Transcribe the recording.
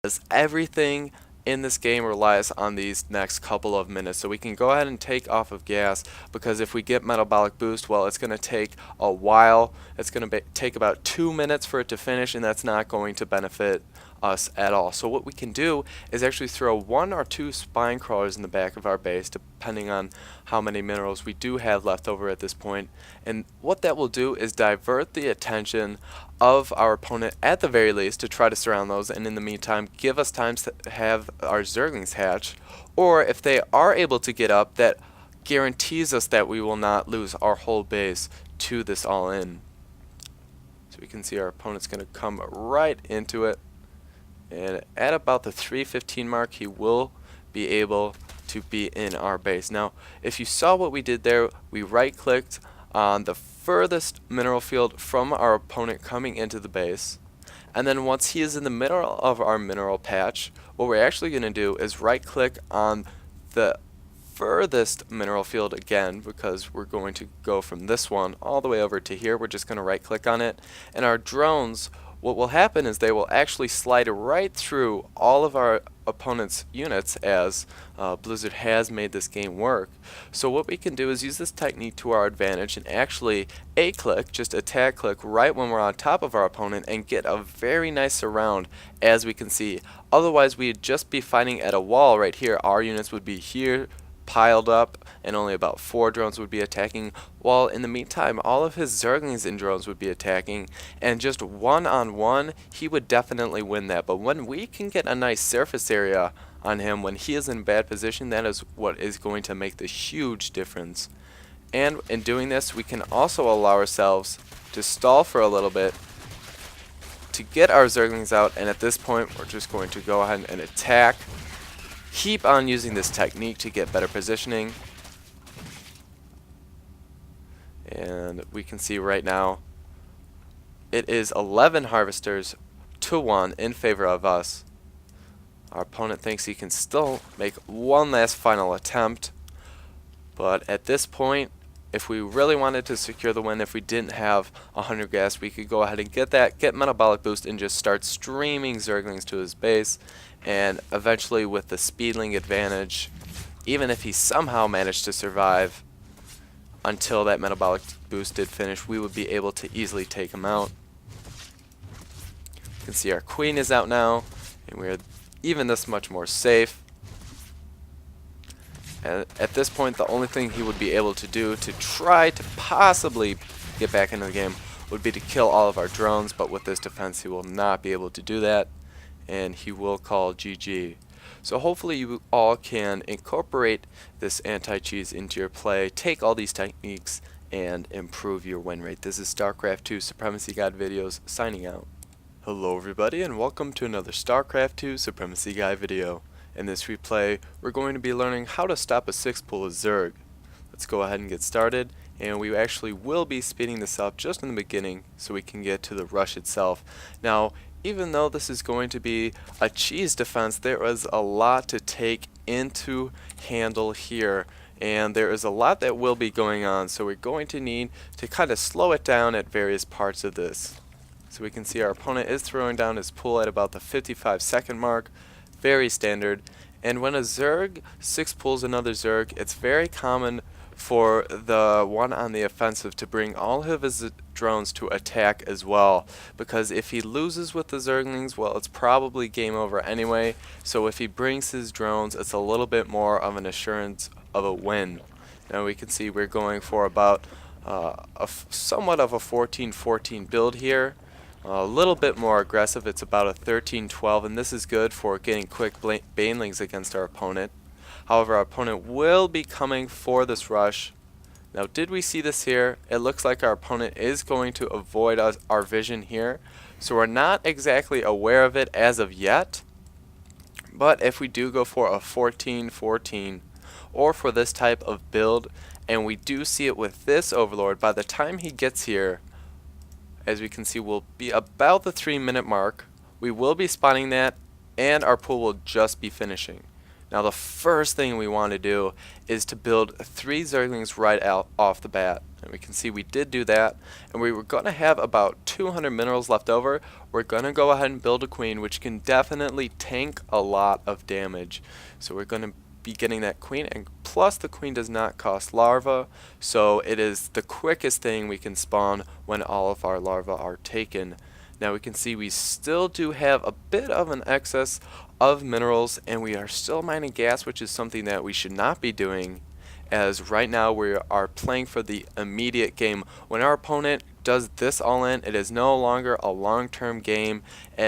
as everything in this game relies on these next couple of minutes. So we can go ahead and take off of gas, because if we get metabolic boost, well, it's going to take a while. It's going to take about 2 minutes for it to finish, and that's not going to benefit us at all. So what we can do is actually throw 1 or 2 spine crawlers in the back of our base, depending on how many minerals we do have left over at this point. And what that will do is divert the attention of our opponent at the very least to try to surround those, and in the meantime give us time to have our Zerglings hatch. Or if they are able to get up, that guarantees us that we will not lose our whole base to this all-in. So we can see our opponent's going to come right into it, and at about the 3:15 mark he will be able to be in our base. Now if you saw what we did there, we right clicked on the furthest mineral field from our opponent coming into the base, and then once he is in the middle of our mineral patch, what we're actually going to do is right click on the furthest mineral field again, because we're going to go from this one all the way over to here. We're just going to right click on it, and our drones, what will happen is they will actually slide right through all of our opponent's units, as Blizzard has made this game work. So what we can do is use this technique to our advantage and actually A-click, just attack click right when we're on top of our opponent, and get a very nice surround, as we can see. Otherwise we'd just be fighting at a wall right here. Our units would be here piled up, and only about 4 drones would be attacking, while in the meantime all of his Zerglings and drones would be attacking, and just one-on-one he would definitely win that. But when we can get a nice surface area on him when he is in bad position, that is what is going to make the huge difference. And in doing this, we can also allow ourselves to stall for a little bit to get our Zerglings out, and at this point we're just going to go ahead and attack. Keep on using this technique to get better positioning, and we can see right now it is 11 harvesters to 1 in favor of us. Our opponent thinks he can still make one last final attempt, but at this point, if we really wanted to secure the win, if we didn't have 100 gas, we could go ahead and get metabolic boost and just start streaming Zerglings to his base, and eventually with the speedling advantage, even if he somehow managed to survive until that metabolic boost did finish, we would be able to easily take him out. You can see our queen is out now, and we're even this much more safe. And at this point, the only thing he would be able to do to try to possibly get back into the game would be to kill all of our drones, but with this defense he will not be able to do that, and he will call GG. So hopefully you all can incorporate this anti-cheese into your play, take all these techniques, and improve your win rate. This is StarCraft 2 Supremacy Guide videos signing out. Hello everybody, and welcome to another StarCraft 2 Supremacy Guide video. In this replay, we're going to be learning how to stop a 6-pool of Zerg. Let's go ahead and get started, and we actually will be speeding this up just in the beginning so we can get to the rush itself. Now, even though this is going to be a cheese defense, there is a lot to take into handle here, and there is a lot that will be going on, so we're going to need to kind of slow it down at various parts of this. So we can see our opponent is throwing down his pool at about the 55-second mark, very standard. And when a Zerg 6-pools another Zerg, it's very common for the one on the offensive to bring all of his drones to attack as well, because if he loses with the Zerglings, well, it's probably game over anyway. So if he brings his drones, it's a little bit more of an assurance of a win. Now we can see we're going for about somewhat of a 14-14 build here. A little bit more aggressive, it's about a 13-12, and this is good for getting quick banelings against our opponent. However, our opponent will be coming for this rush. Now, did we see this here? It looks like our opponent is going to avoid our vision here, so we're not exactly aware of it as of yet. But if we do go for a 14-14, or for this type of build, and we do see it with this Overlord, by the time he gets here, as we can see, we'll be about the 3-minute mark. We will be spawning that, and our pool will just be finishing. Now the first thing we want to do is to build 3 Zerglings right out off the bat. And we can see we did do that, and we were going to have about 200 minerals left over. We're going to go ahead and build a queen, which can definitely tank a lot of damage. So we're going to be getting that queen, and plus the queen does not cost larva, so it is the quickest thing we can spawn when all of our larvae are taken. Now we can see we still do have a bit of an excess of minerals, and we are still mining gas, which is something that we should not be doing, as right now we are playing for the immediate game. When our opponent does this all in, it is no longer a long-term game, and